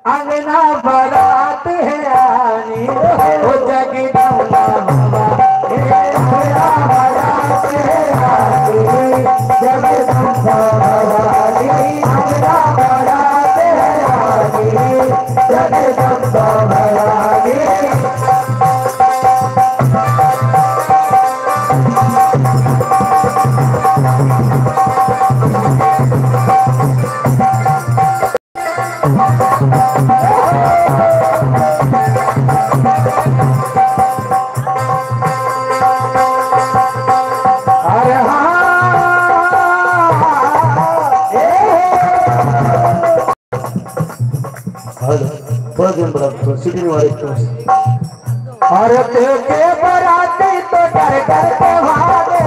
अंगना बारात है आनी ओ जगदम्बा भवानी अंगना बारात है आनी जगदम्बा भवानी अंगना बारात है आनी जगदम्बा भवानी। सिटी में और के बराती तो डर डर के भागे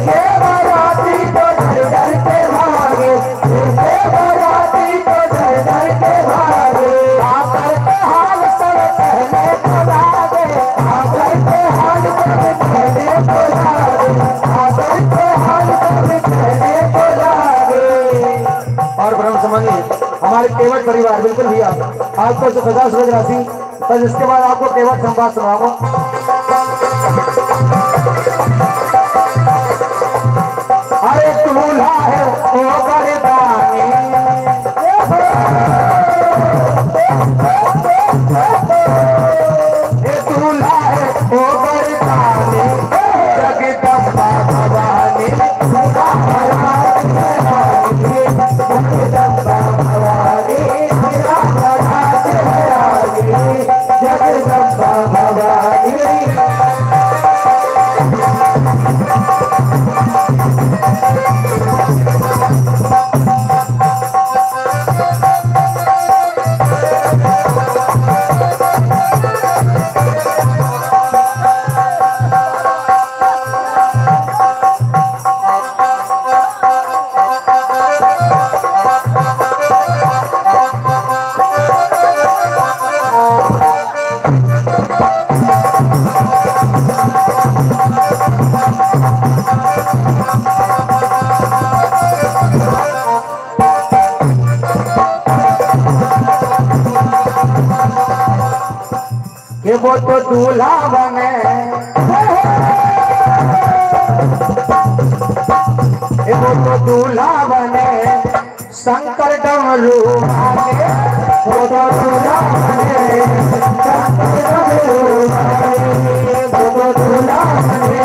के बराती तो डर डर के भागे के बराती तो डर डर के भागे आकर के हाल सब कहने को लागे आकर के हाल सब कहने को लागे आकर के हाल सब कहने को लागे। और ब्रह्म समानी हमारे केवट परिवार बिल्कुल भैया आपको 50 रुपए राशि बस इसके बाद आपको केवट संवाद सुनाऊंगा। अरे दूल्हा है ओ बरदानी दूल्हा है ओ बरदानी जगदम्बा भवानी जगदम्बा भवानी जगदम्बा भवानी ये वो तो दूल्हा बने ये वो तो दूल्हा बने शंकर डमरू वाले वो तो दूल्हा बने शंकर डमरू वाले वो तो दूल्हा बने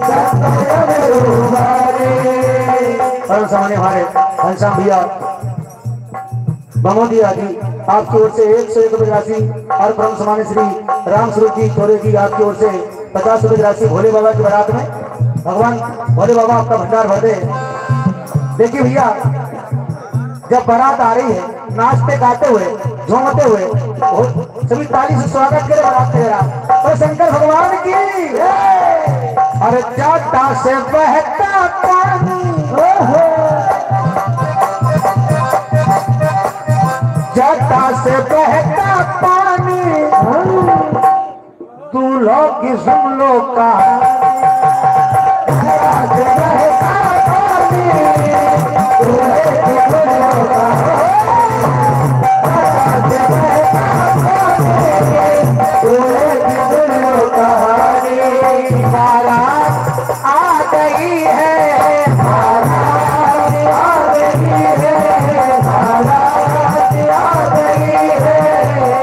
शंकर डमरू वाले। और सामने हमारे घनश्याम भैया बमोदी आदि आपकी ओर से 101 रुपए राशि और ब्रह्म समान्य श्री राम स्वरूप जी थोड़े की आपकी ओर से 50 रुपए राशि भोले बाबा की बारात में भगवान भोले बाबा आपका भंडार भर दे। देखिए भैया जब बारात आ रही है नाचते गाते हुए झूमते हुए सभी ताली से स्वागत करे बारात तेरा और शंकर भगवान की। अरे जाटा से बहता पानी जटा से बहता पानी दूल्हों की सुन लो बारात आ गई है बारात आ गई है बारात आ गई है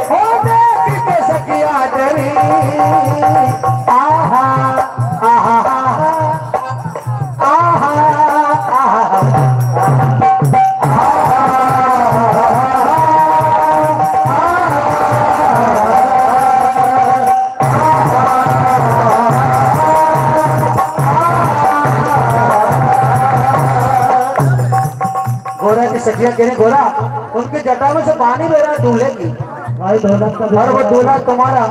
हो देख के सखिया डरी आहा आहा आहा आहा गोरा की सखिया कह रहे गोरा उनके जटा में से पानी बह रहा है दूल्हे की भाई दौलत का और वो दूल्हा तुम्हारा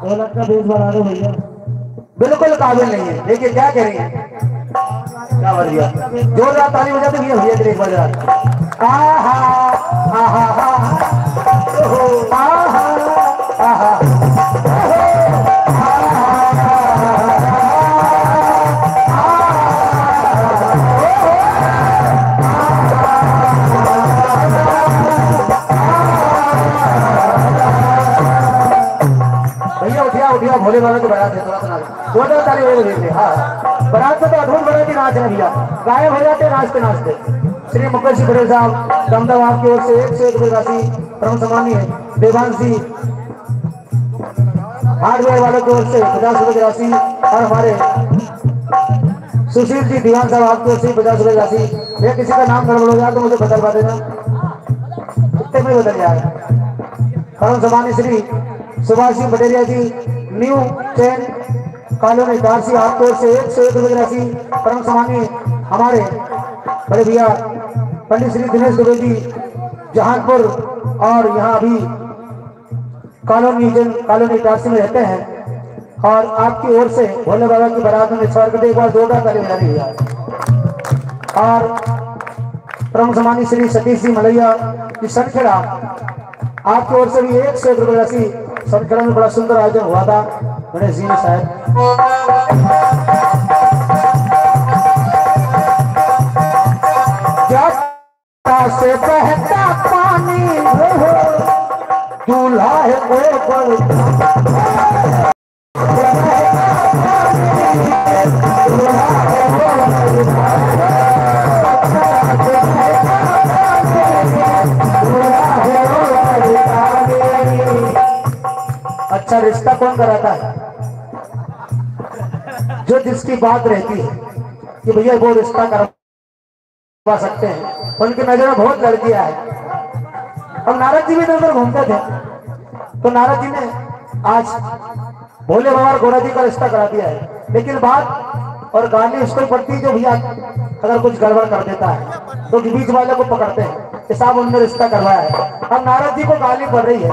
दौलत का बेच बना दो भैया। बिल्कुल काबिल नहीं है। देखिए क्या कह रही है क्या बढ़िया जोरदार ताली बजाते भैया भैया एक बार आहा आहा आहा आहा भोले बाबा की बारात है, थोड़ा सा नाच दो दो ताली हो देते। हाँ बारात में तो अधूर बड़ा की नाच है भैया, गायब हो जाते नाचते नाचते। श्री मुकेश जी पटेल साहब दमदम आपकी ओर से 101 रुपये राशि परम सम्मानीय देवांश जी हार्डवेयर वालों की ओर से 50 रुपये की राशि और हमारे सुशील जी दीवान साहब आपकी ओर से 50 रुपये की राशि। ये किसी का नाम गड़बड़ हो जाए तो मुझे बता देना, कितने में बदल जाएगा। परम सम्मानीय श्री सुभाष सिंह पटेलिया जी न्यू चैन कॉलोनी दारसी आपकी ओर से 101 रुपये की राशि परम सम्मानीय हमारे बड़े भैया पंडित श्री दिनेश दुबे जी जहानपुर और यहाँ अभी कॉलोनी दारसी में रहते हैं। और आपकी ओर से भोले बाबा की बारात में स्वर करते एक बार जोरदार ताली बजा दी है। और परम सम्मानीय श्री सतीश जी मलैया की सनखेड़ा आपकी ओर से भी 101 रुपये राशि। सनखेड़ा में बड़ा सुंदर आयोजन हुआ था गणेश जी ने शायद। से बहता पानी दूल्हा है अच्छा रिश्ता कौन कराता है? जो जिसकी बात रहती है कि भैया वो रिश्ता करवा सकते हैं, उनकी नजर में बहुत लड़कियां है। हम नारद जी भी इधर घूमते थे तो नारद जी ने आज भोले बाबा और गोरा जी का रिश्ता करा दिया है, लेकिन बात और गाली उसको पड़ती है जो भैया अगर कुछ गड़बड़ कर देता है तो बीच वाले को पकड़ते हैं कि साहब उन्होंने रिश्ता करवाया है। अब नारद जी को गाली पड़ रही है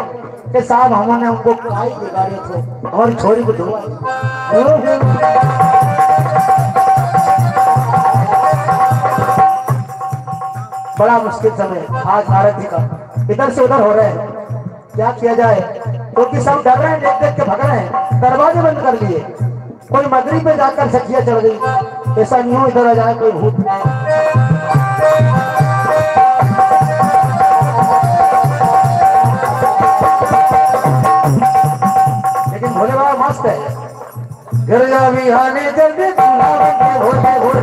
कि साहब हमने उनको काई बिगाड़ी थे और छोरी को धुआ। बड़ा मुश्किल समय आज भारत जी का, इधर से उधर हो रहे हैं, क्या किया जाए क्योंकि सब डर रहे हैं, देख देख के भग रहे हैं, दरवाजे बंद कर दिए। कोई मगरी पे जाकर सखिया चढ़ गई, ऐसा नहीं हो इधर आ जाए कोई भूत। लेकिन भोले बाबा मस्त है। गिरजा बिहाने जल्दी भोले भोले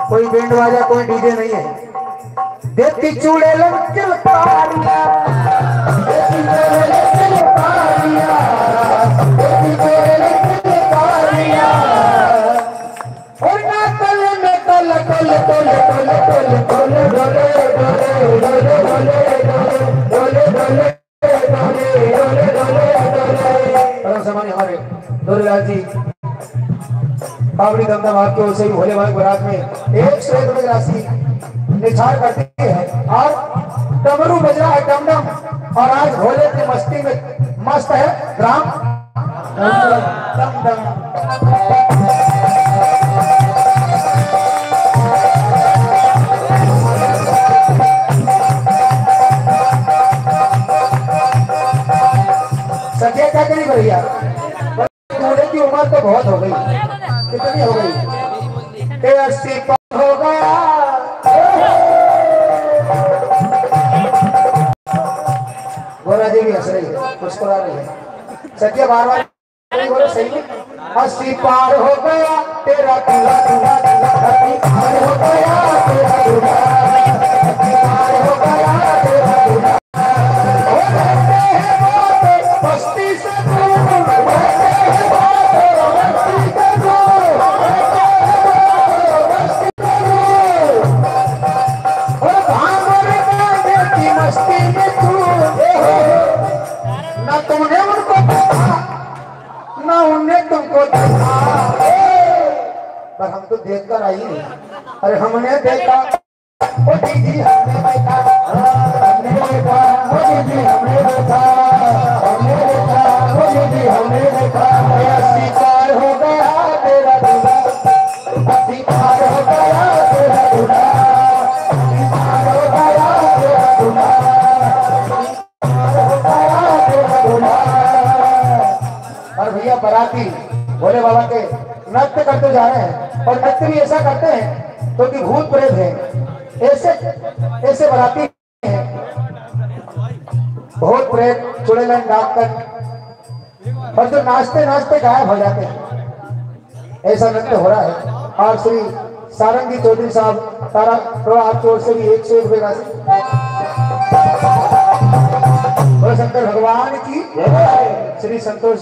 कोई बैंड बाजा कोई डीजे नहीं है। देती चूड़े लंकिल पारिया और ना कल में कल कल कल कल कल कल हमारे दुर्गा जी बाबरी दमदम आपके ओर से भोले बाबा बारात में 101 रुपये की राशि निछाड़ करती है और डमरू बज रहा है डमडम। और आज भोले की मस्ती में मस्त है ग्राम दमदम। सत्या क्या करी भैया, बूढ़े की उम्र तो बहुत हो गई, कितनी हो गई? 80 पर हो गया। गोरा जी भी हंस रही है, मुस्कुरा रही है। सत्या बार बार बोलो सही है। 80 पार हो गया तेरा दूल्हा दूल्हा दूल्हा, 80 पार हो गया तेरा दूल्हा, 80 पार हो गया तेरा दूल्हा। बस्ती से ना तुमने उनको देखा ना उनने तुमको देखा, पर हम तो देख कर आई। अरे हमने देखा वो दीदी हमने देखा, हमने देखा वो दीदी हमने देखा, हमने देखा वो दीदी हमने देखा। 80 पार हो गया तेरा दूल्हा, 80 पार हो गया तेरा दूल्हा, 80 पार हो गया तेरा दूल्हा। भैया बाराती भोले बाबा के नृत्य करते जा रहे हैं और नृत्य भी ऐसा करते हैं तो कि भूत प्रेत है ऐसे ऐसे बाराती हैं भूत प्रेत चुड़ैल डाक कर और जो नाचते नाचते गायब हो जाते हैं ऐसा नृत्य हो रहा है। और श्री सारंगी चौधरी साहब तारा आपकी ओर से भी 101 रुपये राशि शंकर भगवान की श्री संतोष